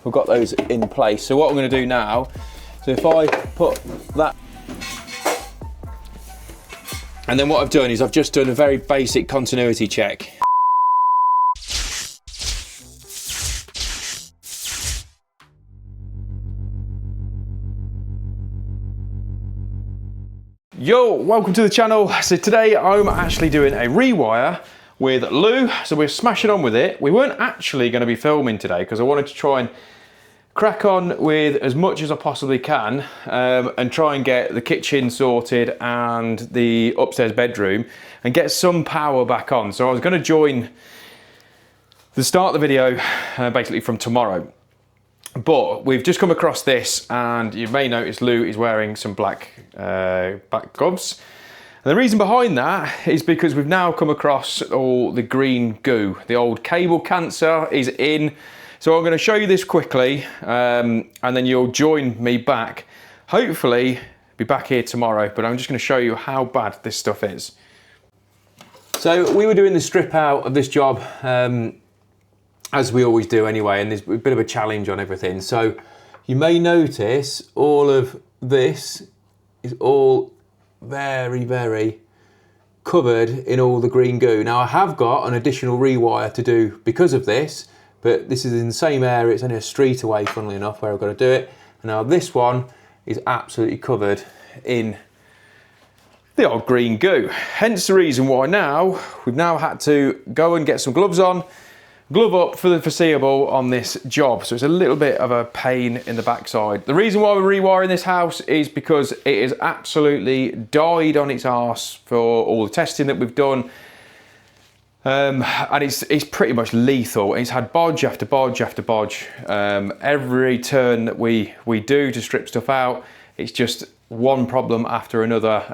we've got those in place. So what I'm going to do now, so if I put that, and then what I've done is I've just done a very basic continuity check. Yo, welcome to the channel. So today I'm actually doing a rewire with Lou. So we're smashing on with it. We weren't actually going to be filming today because I wanted to try and crack on with as much as I possibly can and try and get the kitchen sorted and the upstairs bedroom and get some power back on. So I was going to join the start of the video basically from tomorrow. But we've just come across this, and you may notice Lou is wearing some black gloves. And the reason behind that is because we've now come across all the green goo. The old cable cancer is in. So I'm going to show you this quickly, and then you'll join me back. Hopefully, be back here tomorrow, but I'm just going to show you how bad this stuff is. So we were doing the strip out of this job, as we always do anyway, and there's a bit of a challenge on everything. So you may notice all of this is all very, very covered in all the green goo. Now I have got an additional rewire to do because of this, but this is in the same area. It's only a street away, funnily enough, where I've got to do it. And now this one is absolutely covered in the old green goo. Hence the reason why now we've now had to go and get some gloves on, glove up for the foreseeable on this job. So it's a little bit of a pain in the backside. The reason why we're rewiring this house is because it is absolutely died on its arse for all the testing that we've done. And it's pretty much lethal. It's had bodge after bodge after bodge. Every turn that we do to strip stuff out, it's just one problem after another,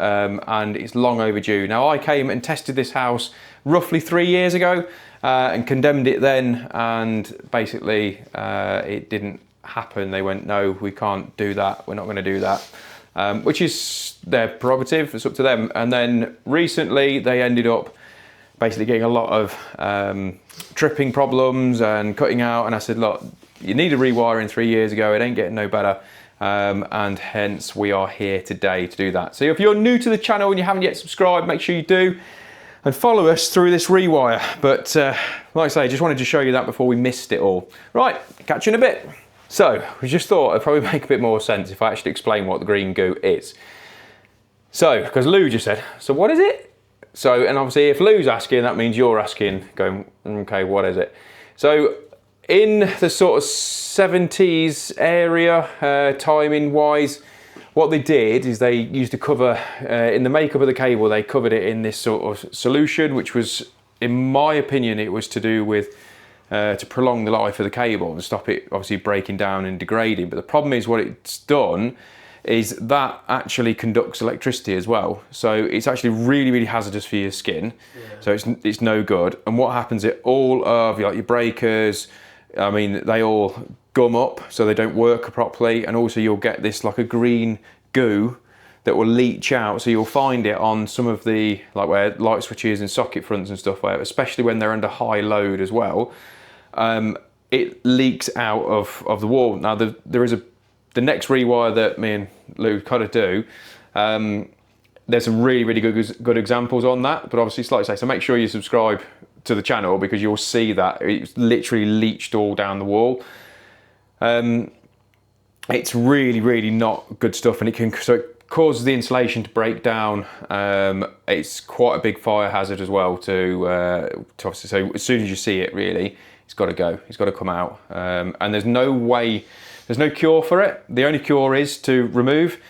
and it's long overdue. Now I came and tested this house roughly 3 years ago, and condemned it then, and basically it didn't happen. They went, no, we can't do that, we're not going to do that, which is their prerogative, it's up to them. And then recently they ended up basically getting a lot of tripping problems and cutting out, and I said, look, you need a rewiring 3 years ago, it ain't getting no better. And hence we are here today to do that. So if you're new to the channel and you haven't yet subscribed, make sure you do and follow us through this rewire. But like I say, just wanted to show you that before we missed it all. Right, catch you in a bit. So we just thought it'd probably make a bit more sense if I actually explain what the green goo is. So, because Lou just said, so what is it? So, and obviously if Lou's asking, that means you're asking, going, okay, what is it? So in the sort of 70s area, timing wise, what they did is they used to cover, in the makeup of the cable, they covered it in this sort of solution, which was, in my opinion, it was to do with, to prolong the life of the cable and stop it obviously breaking down and degrading. But the problem is what it's done is that actually conducts electricity as well. So it's actually really, really hazardous for your skin. Yeah. So it's no good. And what happens is all of like your breakers, I mean, they all gum up so they don't work properly, and also you'll get this like a green goo that will leach out. So you'll find it on some of the like where light switches and socket fronts and stuff, where especially when they're under high load as well, it leaks out of the wall. Now there is the next rewire that me and Lou kind of do. There's some really, really good examples on that, but obviously it's like I say, so make sure you subscribe to the channel because you'll see that it's literally leached all down the wall. It's really, really not good stuff, and it causes the insulation to break down. It's quite a big fire hazard as well to obviously, so as soon as you see it, really, it's got to go, it's got to come out. And there's no way, there's no cure for it. The only cure is to remove,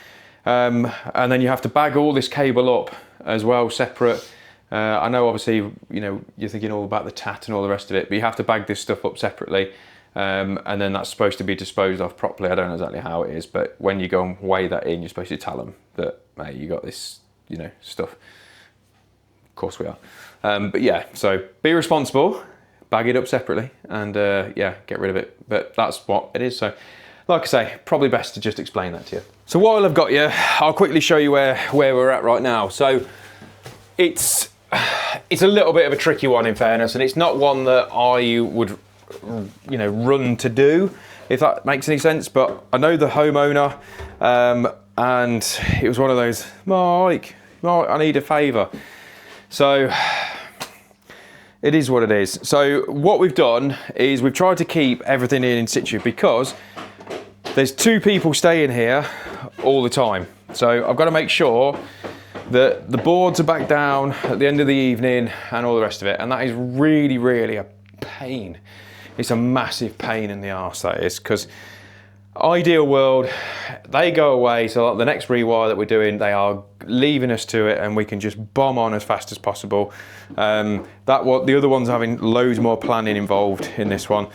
and then you have to bag all this cable up as well, separate. I know obviously, you know, you're thinking all about the tat and all the rest of it, but you have to bag this stuff up separately. And then that's supposed to be disposed of properly. I don't know exactly how it is, but when you go and weigh that in, you're supposed to tell them that, hey, you got this, you know, stuff. Of course we are. But yeah, so be responsible, bag it up separately, and yeah, get rid of it. But that's what it is. So like I say, probably best to just explain that to you. So while I've got you, I'll quickly show you where we're at right now. So it's a little bit of a tricky one in fairness, and it's not one that I would, you know, run to do. if that makes any sense, but I know the homeowner, and it was one of those, Mike, I need a favour. So it is what it is. So what we've done is we've tried to keep everything in situ, because there's 2 people staying here all the time. So I've got to make sure that the boards are back down at the end of the evening and all the rest of it. And that is really, really a pain. It's a massive pain in the arse, that is, because ideal world, they go away. So like the next rewire that we're doing, they are leaving us to it, and we can just bomb on as fast as possible. The other one's having loads more planning involved in this one.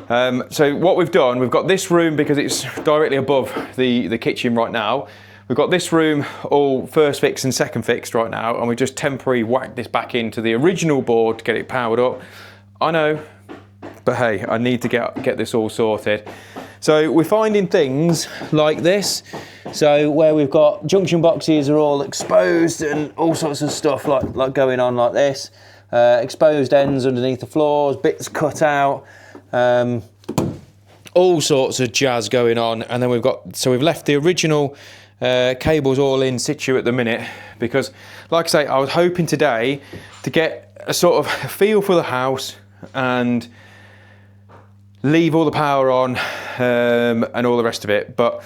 So what we've done, we've got this room because it's directly above the kitchen right now. We've got this room all first fixed and second fixed right now, and we've just temporarily whacked this back into the original board to get it powered up. I know, but hey, I need to get this all sorted. So we're finding things like this. So where we've got junction boxes are all exposed and all sorts of stuff like going on like this. Exposed ends underneath the floors, bits cut out. All sorts of jazz going on. And then we've left the original cables all in situ at the minute, because like I say, I was hoping today to get a sort of feel for the house and leave all the power on and all the rest of it, but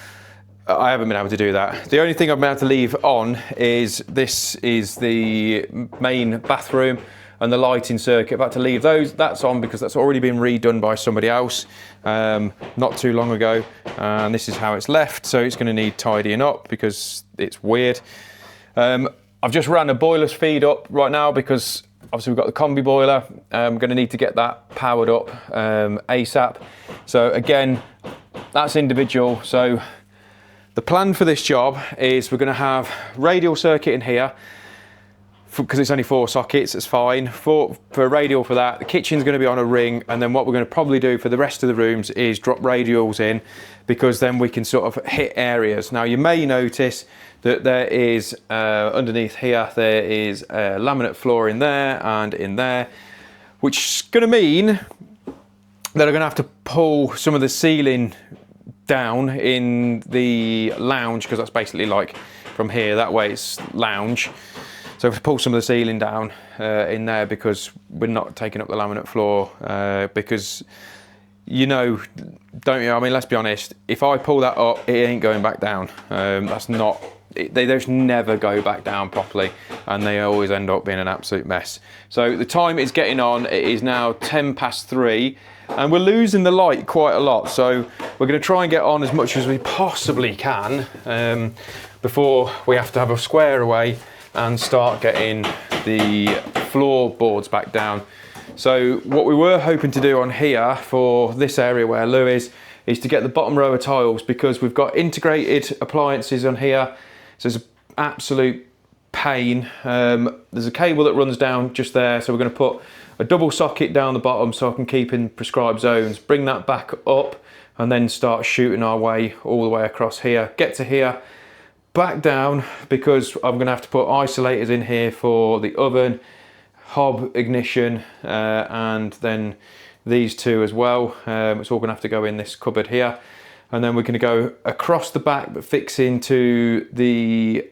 I haven't been able to do that. The only thing I've been able to leave on is this is the main bathroom and the lighting circuit. I've had to leave that's on because that's already been redone by somebody else not too long ago, and this is how it's left. So it's going to need tidying up because it's weird. I've just ran a boiler's feed up right now because obviously we've got the combi boiler. I'm going to need to get that powered up ASAP. So again, that's individual. So the plan for this job is we're going to have radial circuit in here, because it's only 4 sockets, it's fine. For a radial for that, the kitchen's going to be on a ring, and then what we're going to probably do for the rest of the rooms is drop radials in, because then we can sort of hit areas. Now you may notice that there is, underneath here, there is a laminate floor in there and in there, which is going to mean that I'm going to have to pull some of the ceiling down in the lounge, because that's basically like from here, that way it's lounge. So I have to pull some of the ceiling down in there, because we're not taking up the laminate floor, because don't you? I mean, let's be honest, if I pull that up, it ain't going back down. They just never go back down properly, and they always end up being an absolute mess. So the time is getting on, it is now 3:10, and we're losing the light quite a lot. So we're going to try and get on as much as we possibly can before we have to have a square away and start getting the floorboards back down. So what we were hoping to do on here for this area where Lou is to get the bottom row of tiles, because we've got integrated appliances on here. So it's an absolute pain. There's a cable that runs down just there, so we're going to put a double socket down the bottom so I can keep in prescribed zones, bring that back up, and then start shooting our way all the way across here, get to here, back down, because I'm going to have to put isolators in here for the oven, hob, ignition, and then these two as well. It's all going to have to go in this cupboard here, and then we're going to go across the back but fix into the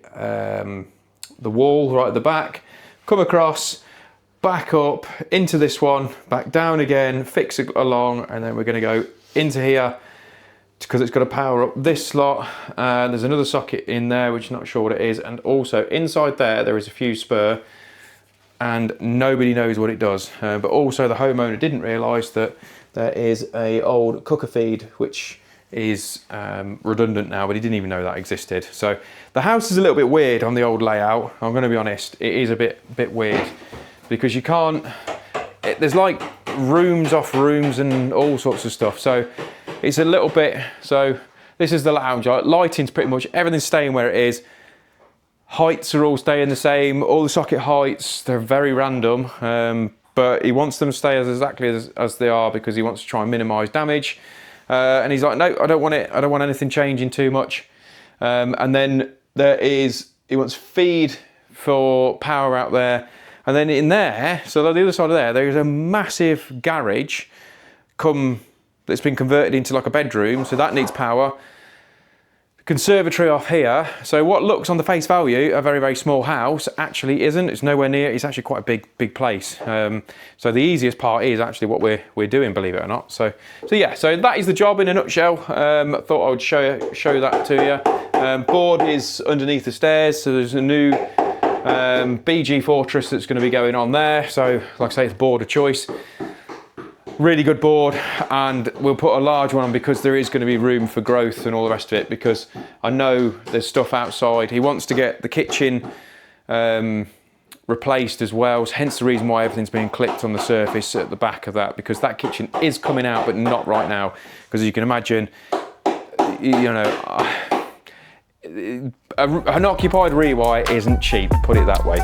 wall right at the back, come across, back up into this one, back down again, fix it along, and then we're going to go into here, because it's got to power up this slot. There's another socket in there which I'm not sure what it is, and also inside there is a fuse spur, and nobody knows what it does. But also the homeowner didn't realise that there is a old cooker feed which is redundant now, but he didn't even know that existed. So the house is a little bit weird on the old layout. I'm going to be honest, it is a bit weird, because you can't, there's like rooms off rooms and all sorts of stuff. So it's a little bit, so this is the lounge. Lighting's pretty much, everything's staying where it is. Heights are all staying the same. All the socket heights, they're very random, but he wants them to stay exactly as they are, because he wants to try and minimise damage. And he's like, no, I don't want it. I don't want anything changing too much. And then he wants feed for power out there. And then in there, so the other side of there is a massive garage come that's been converted into like a bedroom, so that needs power. Conservatory off here, so what looks on the face value a very, very small house actually isn't. It's nowhere near. It's actually quite a big place. So the easiest part is actually what we're doing, believe it or not. So yeah, so that is the job in a nutshell. I thought I would show that to you. Board is underneath the stairs, so there's a new BG Fortress that's going to be going on there. So like I say, it's board of choice. Really good board, and we'll put a large one on because there is going to be room for growth and all the rest of it, because I know there's stuff outside. He wants to get the kitchen replaced as well, hence the reason why everything's being clipped on the surface at the back of that, because that kitchen is coming out, but not right now, because as you can imagine, you know, an occupied rewire isn't cheap, put it that way.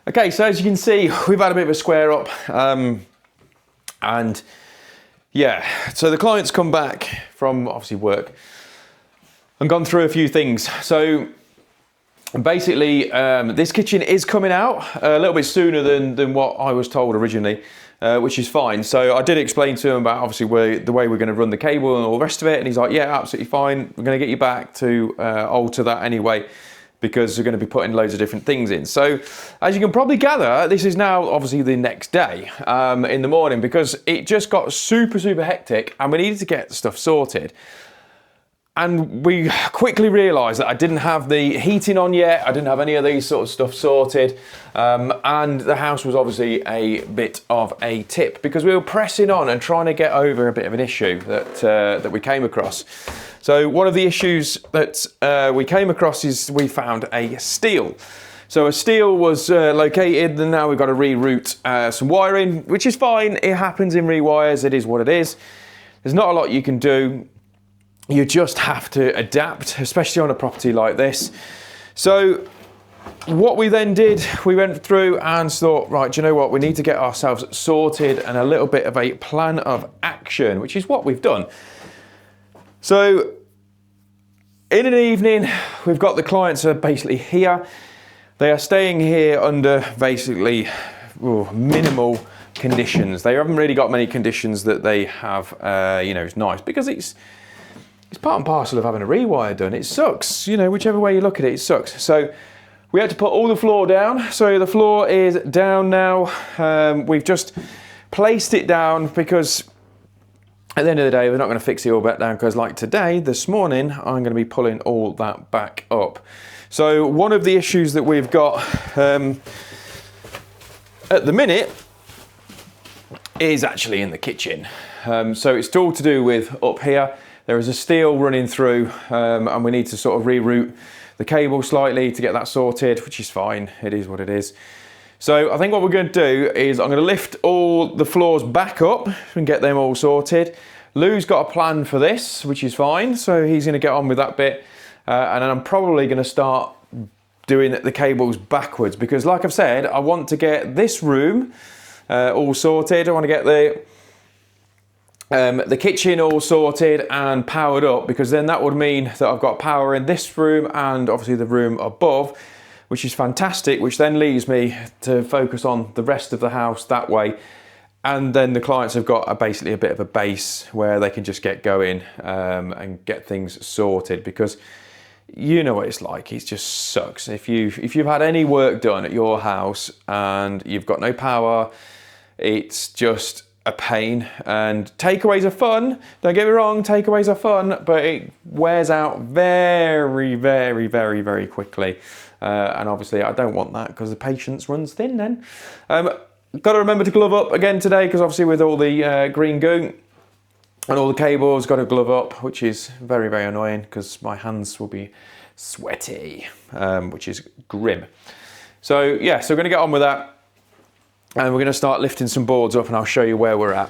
Okay, so as you can see, we've had a bit of a square up, and yeah, so the client's come back from obviously work and gone through a few things. So basically, this kitchen is coming out a little bit sooner than what I was told originally, which is fine. So I did explain to him about obviously the way we're going to run the cable and all the rest of it, and he's like, yeah, absolutely fine. We're going to get you back to alter that anyway, because we're going to be putting loads of different things in. So as you can probably gather, this is now obviously the next day in the morning, because it just got super, super hectic and we needed to get stuff sorted. And we quickly realised that I didn't have the heating on yet, I didn't have any of these sort of stuff sorted, and the house was obviously a bit of a tip, because we were pressing on and trying to get over a bit of an issue that we came across. So one of the issues that we came across is we found a steel. So a steel was located, and now we've got to reroute some wiring, which is fine. It happens in rewires, it is what it is. There's not a lot you can do. You just have to adapt, especially on a property like this. So what we then did, we went through and thought, right, do you know what? We need to get ourselves sorted and a little bit of a plan of action, which is what we've done. So in an evening, we've got the clients are basically here. They are staying here under basically minimal conditions. They haven't really got many conditions that they have, you know, it's nice, because it's part and parcel of having a rewire done. It sucks, you know, whichever way you look at it, it sucks. So we had to put all the floor down. So the floor is down now. We've just placed it down because at the end of the day, we're not going to fix it all back down, because like today, this morning, I'm going to be pulling all that back up. So one of the issues that we've got at the minute is actually in the kitchen. So it's all to do with up here. There is a steel running through, and we need to sort of reroute the cable slightly to get that sorted, which is fine. It is what it is. So I think what we're going to do is I'm going to lift all the floors back up and get them all sorted. Lou's got a plan for this, which is fine. So he's going to get on with that bit. And then I'm probably going to start doing the cables backwards, because like I've said, I want to get this room all sorted. I want to get the kitchen all sorted and powered up, because then that would mean that I've got power in this room and obviously the room above, which is fantastic, which then leaves me to focus on the rest of the house that way. And then the clients have got basically a bit of a base where they can just get going and get things sorted, because you know what it's like. It just sucks. If you've had any work done at your house and you've got no power, it's just a pain. And takeaways are fun, don't get me wrong, takeaways are fun, but it wears out very, very, very, very quickly. And obviously I don't want that, because the patience runs thin then. Got to remember to glove up again today, because obviously with all the green goo and all the cables, got to glove up, which is very, very annoying, because my hands will be sweaty, which is grim. So yeah, so we're going to get on with that, and we're going to start lifting some boards up, and I'll show you where we're at.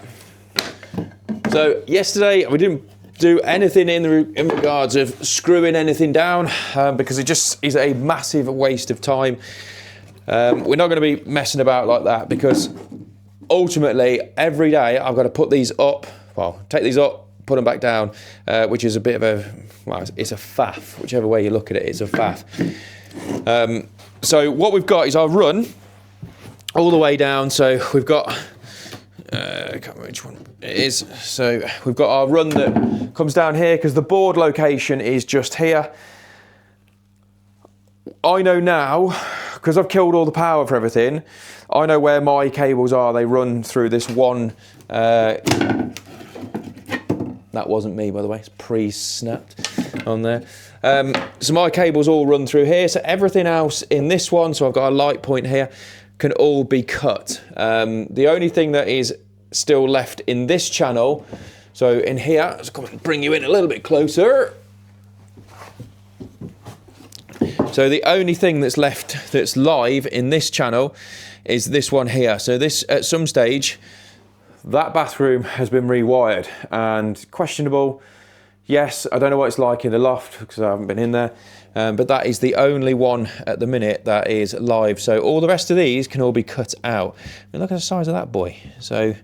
So yesterday we didn't do anything in regards of screwing anything down because it just is a massive waste of time. We're not going to be messing about like that, because ultimately every day I've got to put these up, well, take these up, put them back down, which is a bit of a, well, it's a faff. Whichever way you look at it, it's a faff. So what we've got is our run all the way down. So we've got, I can't remember which one it is. So we've got our run that comes down here, because the board location is just here. I know now, because I've killed all the power for everything, I know where my cables are. They run through this one, that wasn't me, by the way, it's pre-snapped on there. So my cables all run through here, so everything else in this one, so I've got a light point here, can all be cut. The only thing that is still left in this channel, so in here, let's come and bring you in a little bit closer. So the only thing that's left that's live in this channel is this one here. So this, at some stage, that bathroom has been rewired, and questionable. Yes, I don't know what it's like in the loft because I haven't been in there, but that is the only one at the minute that is live. So all the rest of these can all be cut out. And look at the size of that boy. So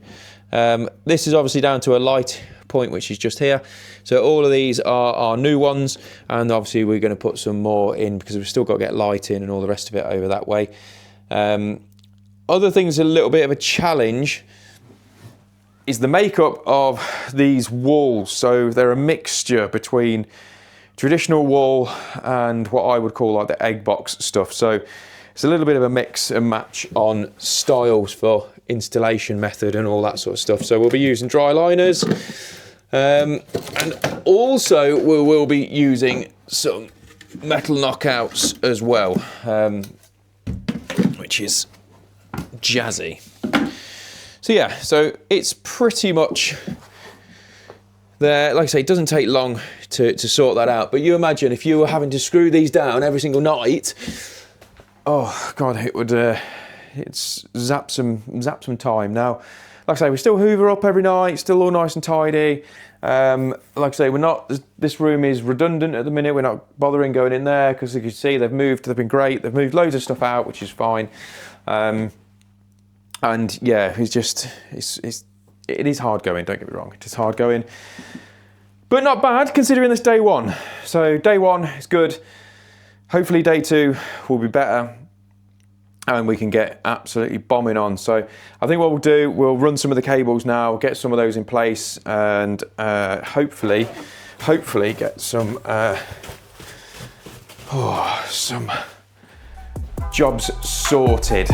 this is obviously down to a light point, which is just here. So all of these are our new ones, and obviously we're going to put some more in because we've still got to get light in and all the rest of it over that way. Other things a little bit of a challenge is the makeup of these walls. So they're a mixture between traditional wall and what I would call like the egg box stuff. So it's a little bit of a mix and match on styles for installation method and all that sort of stuff. So we'll be using dry liners, and also we will be using some metal knockouts as well, which is jazzy. So yeah, so it's pretty much there. Like I say, it doesn't take long to sort that out. But you imagine if you were having to screw these down every single night, oh God, it would it's zap some time. Now, like I say, we still hoover up every night, still all nice and tidy. Like I say, we're not, this room is redundant at the minute. We're not bothering going in there because, as you can see, they've been great. They've moved loads of stuff out, which is fine. And yeah, it is hard going, don't get me wrong. It is hard going, but not bad considering this day one. So day one is good. Hopefully day two will be better and we can get absolutely bombing on. So I think what we'll do, we'll run some of the cables now, get some of those in place, and hopefully get some jobs sorted.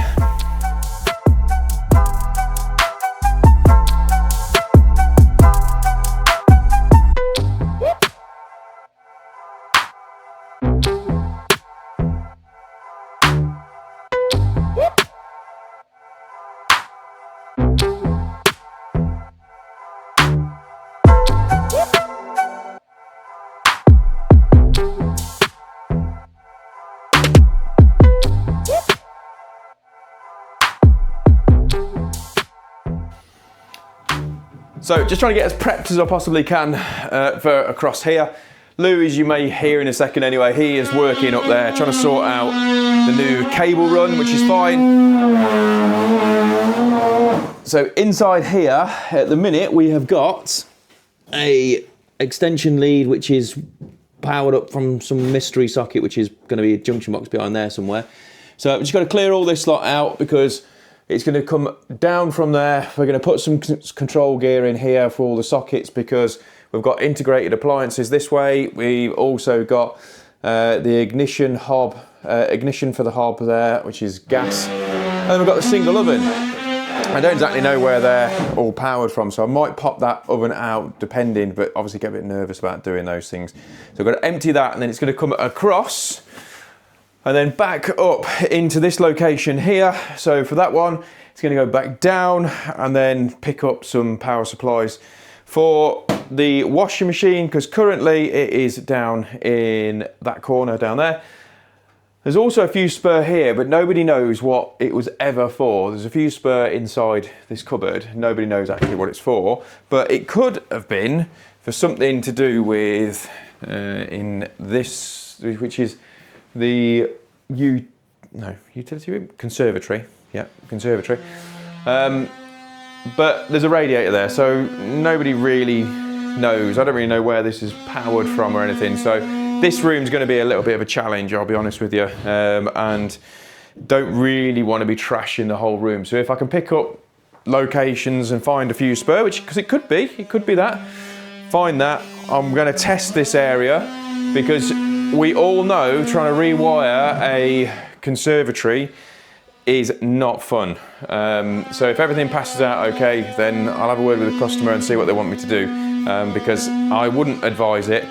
So just trying to get as prepped as I possibly can for across here. Lou, as you may hear in a second anyway, he is working up there, trying to sort out the new cable run, which is fine. So inside here, at the minute, we have got a extension lead, which is powered up from some mystery socket, which is going to be a junction box behind there somewhere. So I've just got to clear all this lot out because it's going to come down from there. We're going to put some control gear in here for all the sockets because we've got integrated appliances this way. We've also got the ignition hob, ignition for the hob there, which is gas. And then we've got the single oven. I don't exactly know where they're all powered from, so I might pop that oven out depending, but obviously get a bit nervous about doing those things. So I've got to empty that, and then it's going to come across and then back up into this location here. So for that one, it's going to go back down and then pick up some power supplies for the washing machine, because currently it is down in that corner down there. There's also a fuse spur here, but nobody knows what it was ever for. There's a fuse spur inside this cupboard. Nobody knows actually what it's for, but it could have been for something to do with in this, which is the utility room? Conservatory. Yeah, conservatory. But there's a radiator there, so nobody really knows. I don't really know where this is powered from or anything. So this room's going to be a little bit of a challenge, I'll be honest with you, and don't really want to be trashing the whole room. So if I can pick up locations and find a fuse spur, which, because it could be that, find that, I'm going to test this area, because we all know trying to rewire a conservatory is not fun. So if everything passes out okay, then I'll have a word with the customer and see what they want me to do, because I wouldn't advise it.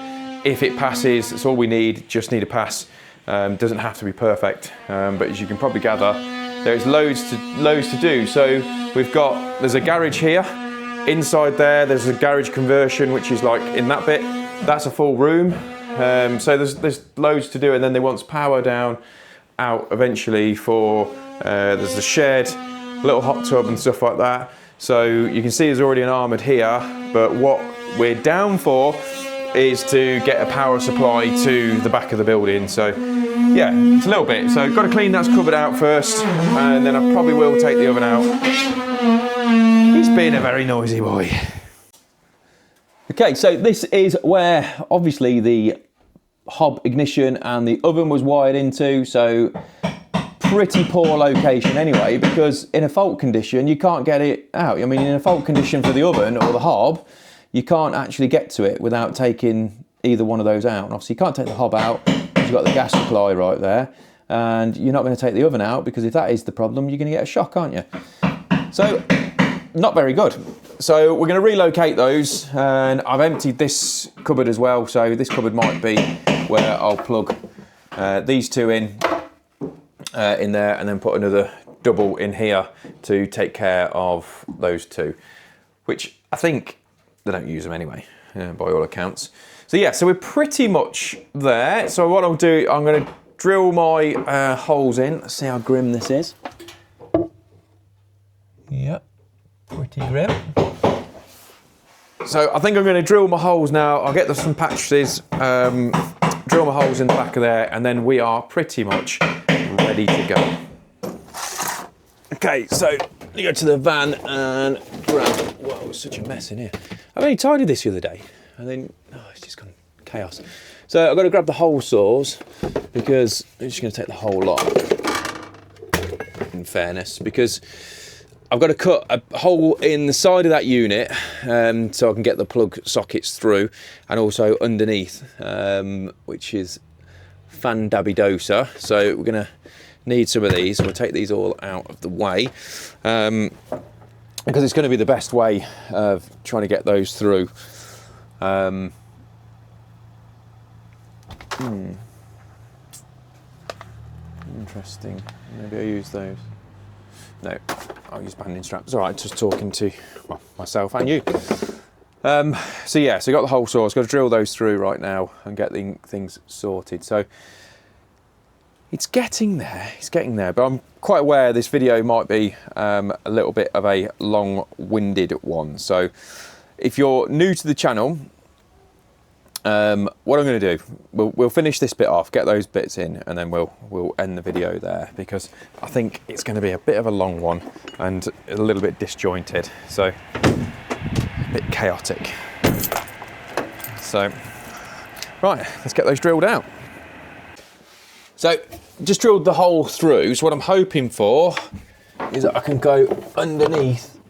If it passes, it's all we need, just need a pass. Doesn't have to be perfect, but as you can probably gather, there's loads to do. So there's a garage here, inside there's a garage conversion, which is like in that bit, that's a full room. So there's loads to do, and then they want power down out eventually for, there's the shed, little hot tub and stuff like that. So you can see there's already an armoured here, but what we're down for is to get a power supply to the back of the building. So yeah, it's a little bit. So got to clean that cupboard out first, and then I probably will take the oven out. He's been a very noisy boy. Okay, so this is where obviously the hob ignition and the oven was wired into, so pretty poor location anyway, because in a fault condition you can't get it out. I mean, in a fault condition for the oven or the hob, you can't actually get to it without taking either one of those out. And obviously you can't take the hob out because you've got the gas supply right there, and you're not going to take the oven out, because if that is the problem, you're going to get a shock, aren't you? So not very good. So we're going to relocate those, and I've emptied this cupboard as well, so this cupboard might be where I'll plug these two in there, and then put another double in here to take care of those two, which I think they don't use them anyway, by all accounts. So yeah, so we're pretty much there. So what I'll do, I'm going to drill my holes in. Let's see how grim this is. Yep, pretty grim. So I think I'm going to drill my holes now. I'll get some patches, drill my holes in the back of there, and then we are pretty much ready to go. Okay, so you go to the van and grab, whoa, it's such a mess in here. I only tidied this the other day, and then, it's just gone chaos. So I've got to grab the hole saws, because I'm just going to take the whole lot, in fairness, because I've got to cut a hole in the side of that unit, so I can get the plug sockets through, and also underneath, which is fan-dabby-dosa. So we're going to need some of these. We'll take these all out of the way, because it's going to be the best way of trying to get those through. Interesting. Maybe I'll use those. No, I'll use banding straps. All right, just talking to, well, myself and you. So yeah, so got the hole saws. Got to drill those through right now and get the things sorted. So it's getting there, but I'm quite aware this video might be a little bit of a long-winded one. So if you're new to the channel, what I'm going to do, we'll finish this bit off, get those bits in, and then we'll end the video there, because I think it's going to be a bit of a long one and a little bit disjointed, so a bit chaotic. So right, let's get those drilled out. So just drilled the hole through. So what I'm hoping for is that I can go underneath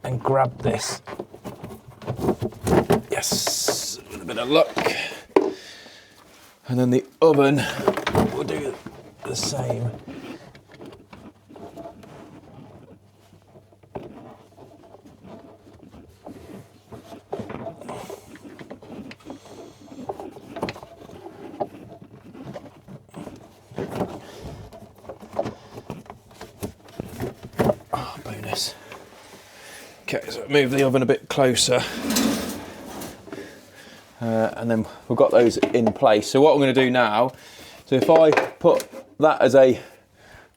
and grab this. Yes, with a bit of luck. And then the oven will do the same. Oh, bonus. Okay, so move the oven a bit closer. And then we've got those in place. So what I'm going to do now, so if I put that as a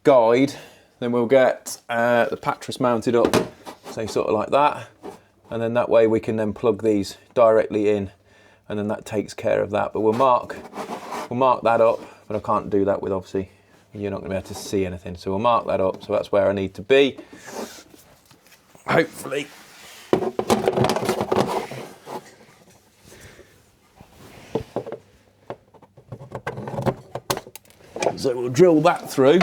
guide, then we'll get the pattress mounted up, say sort of like that. And then that way we can then plug these directly in, and then that takes care of that. But we'll mark that up, but I can't do that with, obviously, you're not going to be able to see anything. So we'll mark that up, so that's where I need to be. Hopefully. So we'll drill that through,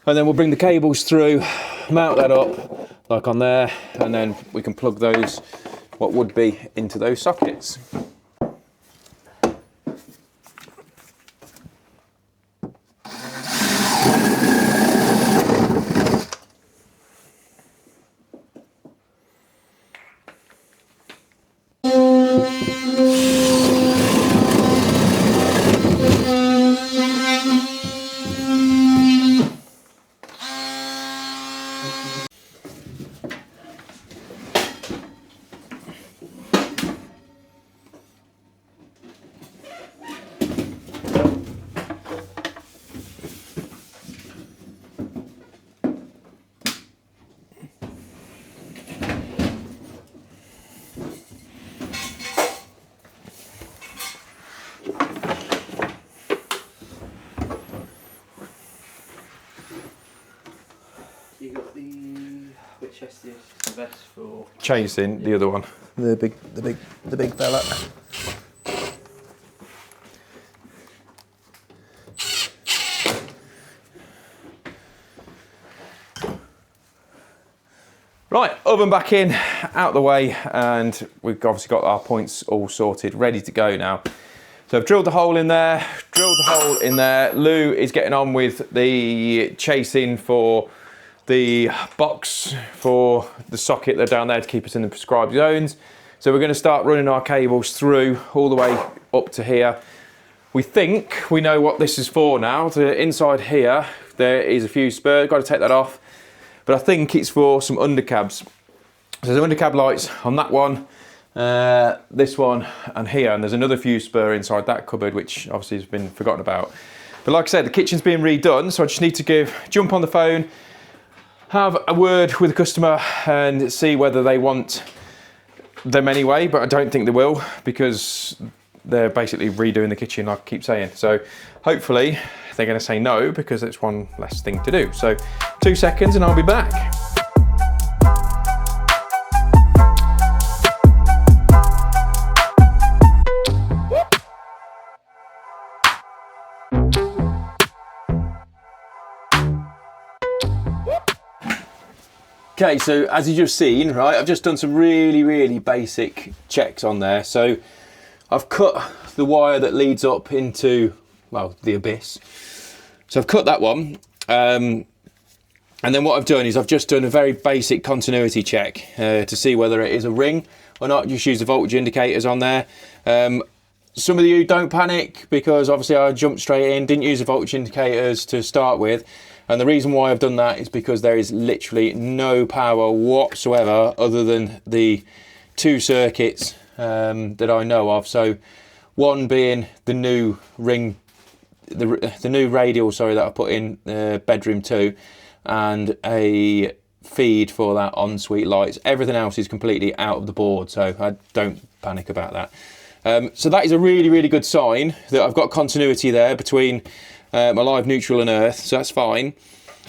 and then we'll bring the cables through, mount that up like on there, and then we can plug those, what would be, into those sockets. You got which SDF is the best for Chasing the other one. The big fella. Right, oven back in, out the way, and we've obviously got our points all sorted, ready to go now. So I've drilled the hole in there, Lou is getting on with the chasing for the box for the socket that's down there to keep us in the prescribed zones. So we're going to start running our cables through all the way up to here. We think we know what this is for now. So inside here, there is a fuse spur, got to take that off. But I think it's for some undercabs. So there's undercab lights on that one, this one, and here. And there's another fuse spur inside that cupboard, which obviously has been forgotten about. But like I said, the kitchen's being redone, so I just need to jump on the phone, have a word with the customer and see whether they want them anyway, but I don't think they will, because they're basically redoing the kitchen, like I keep saying. So hopefully they're going to say no, because it's one less thing to do. So 2 seconds and I'll be back. Okay, so as you've just seen, right, I've just done some really basic checks on there. So I've cut the wire that leads up into, well, the abyss. So I've cut that one. And then what I've done is I've just done a very basic continuity check to see whether it is a ring or not. Just use the voltage indicators on there. Some of you don't panic, because obviously I jumped straight in, didn't use the voltage indicators to start with. And the reason why I've done that is because there is literally no power whatsoever other than the 2 circuits that I know of. So one being the new ring, the new radial, sorry, that I put in bedroom 2, and a feed for that ensuite lights. Everything else is completely out of the board, so I don't panic about that. So that is a really good sign that I've got continuity there between my live, neutral and earth, so that's fine.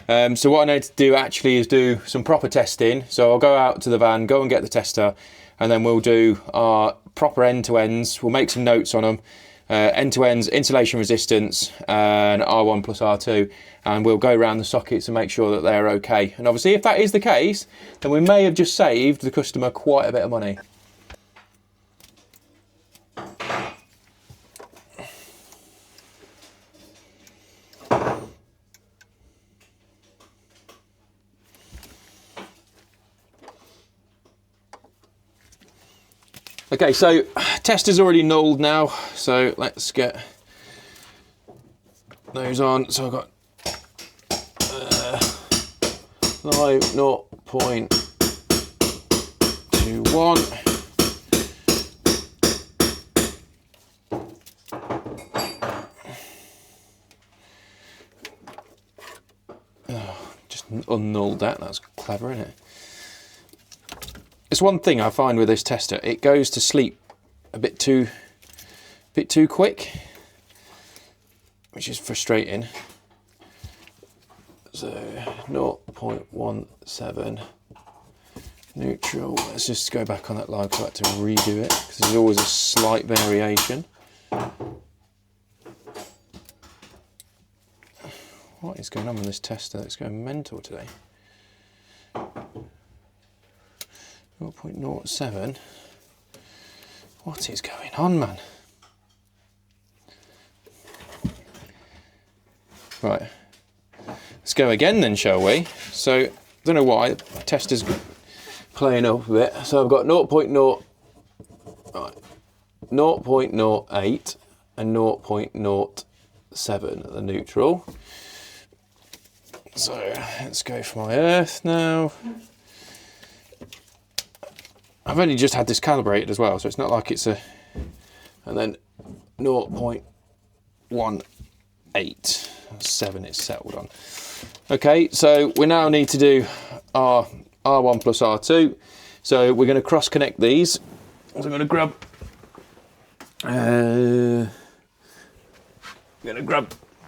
So what I need to do actually is do some proper testing. So I'll go out to the van, go and get the tester, and then we'll do our proper end-to-ends. We'll make some notes on them. End-to-ends, insulation resistance, and R1 plus R2, and we'll go around the sockets and make sure that they're okay. And obviously if that is the case, then we may have just saved the customer quite a bit of money. Okay, so tester's already nulled now, so let's get those on. So I've got live 0.0 2, 1. Just unnulled that. That's clever, isn't it? It's one thing I find with this tester. It goes to sleep a bit too quick, which is frustrating. So 0.17 neutral. Let's just go back on that line because I like to redo it because there's always a slight variation. What is going on with this tester? It's going mental today. 0.07. What is going on, man? Right. Let's go again then, shall we? So, I don't know why, the tester's playing up a bit. So I've got 0.08 and 0.07 at the neutral. So let's go for my earth now. I've only just had this calibrated as well, so it's not like it's a... And then 0.18. 7 it's settled on. Okay, so we now need to do our R1 plus R2. So we're going to cross connect these. So I'm going to grab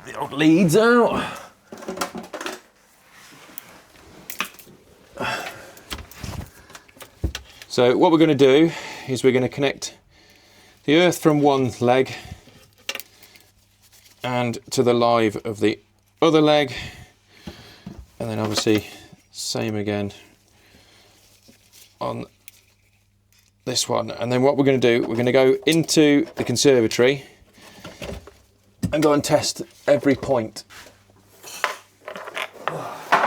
the old leads out. So what we're going to do is we're going to connect the earth from one leg and to the live of the other leg, and then obviously same again on this one. And then what we're going to do, we're going to go into the conservatory and go and test every point.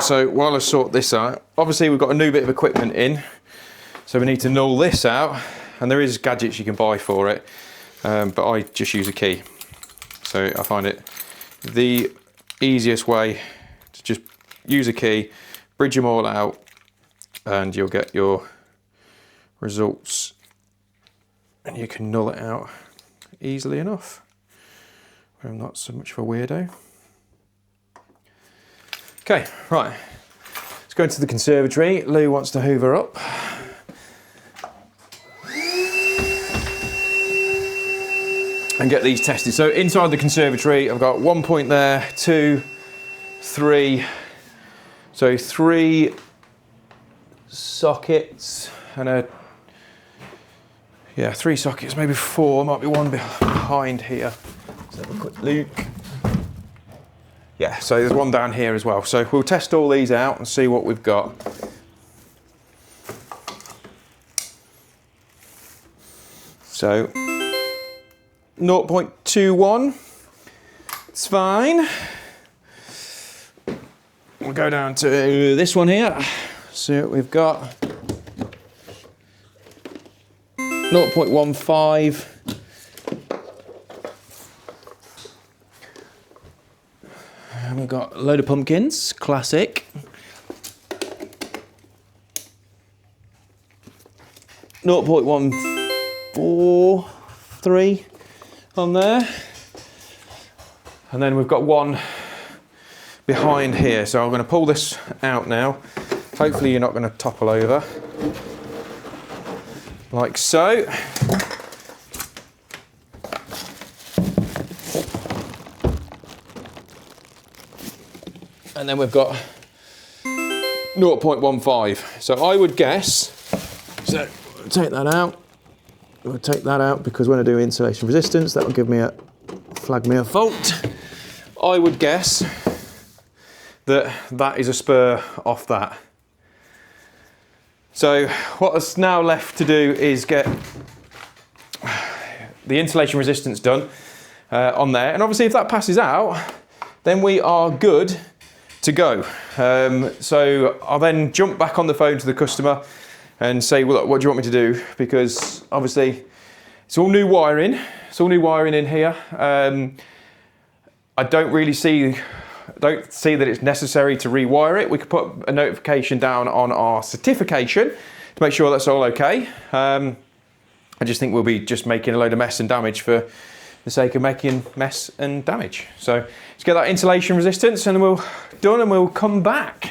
So while I sort this out, obviously we've got a new bit of equipment in, so we need to null this out, and there is gadgets you can buy for it, but I just use a key. So I find it the easiest way to just use a key, bridge them all out, and you'll get your results, and you can null it out easily enough. I'm not so much of a weirdo. Okay, right, let's go into the conservatory. Lou wants to hoover up. And get these tested. So inside the conservatory, I've got 1 point there, 2, 3. So 3 sockets and 3 sockets, maybe 4, might be one behind here. Let's have a quick look. Yeah, so there's one down here as well. So we'll test all these out and see what we've got. So 0.21, it's fine. We'll go down to this one here, see what we've got. 0.15. And we've got a load of pumpkins, classic. 0.143 on there. And then we've got one behind here. So I'm going to pull this out now. Hopefully you're not going to topple over. Like so. And then we've got 0.15. So I would guess, so take that out. We'll take that out because when I do insulation resistance, that will give me flag me a fault. I would guess that that is a spur off that. So what's now left to do is get the insulation resistance done on there. And obviously if that passes out, then we are good to go. So I'll then jump back on the phone to the customer and say, well, look, what do you want me to do? Because obviously it's all new wiring. It's all new wiring in here. I don't see that it's necessary to rewire it. We could put a notification down on our certification to make sure that's all okay. I just think we'll be just making a load of mess and damage for the sake of making mess and damage. So let's get that insulation resistance and then we'll done and we'll come back.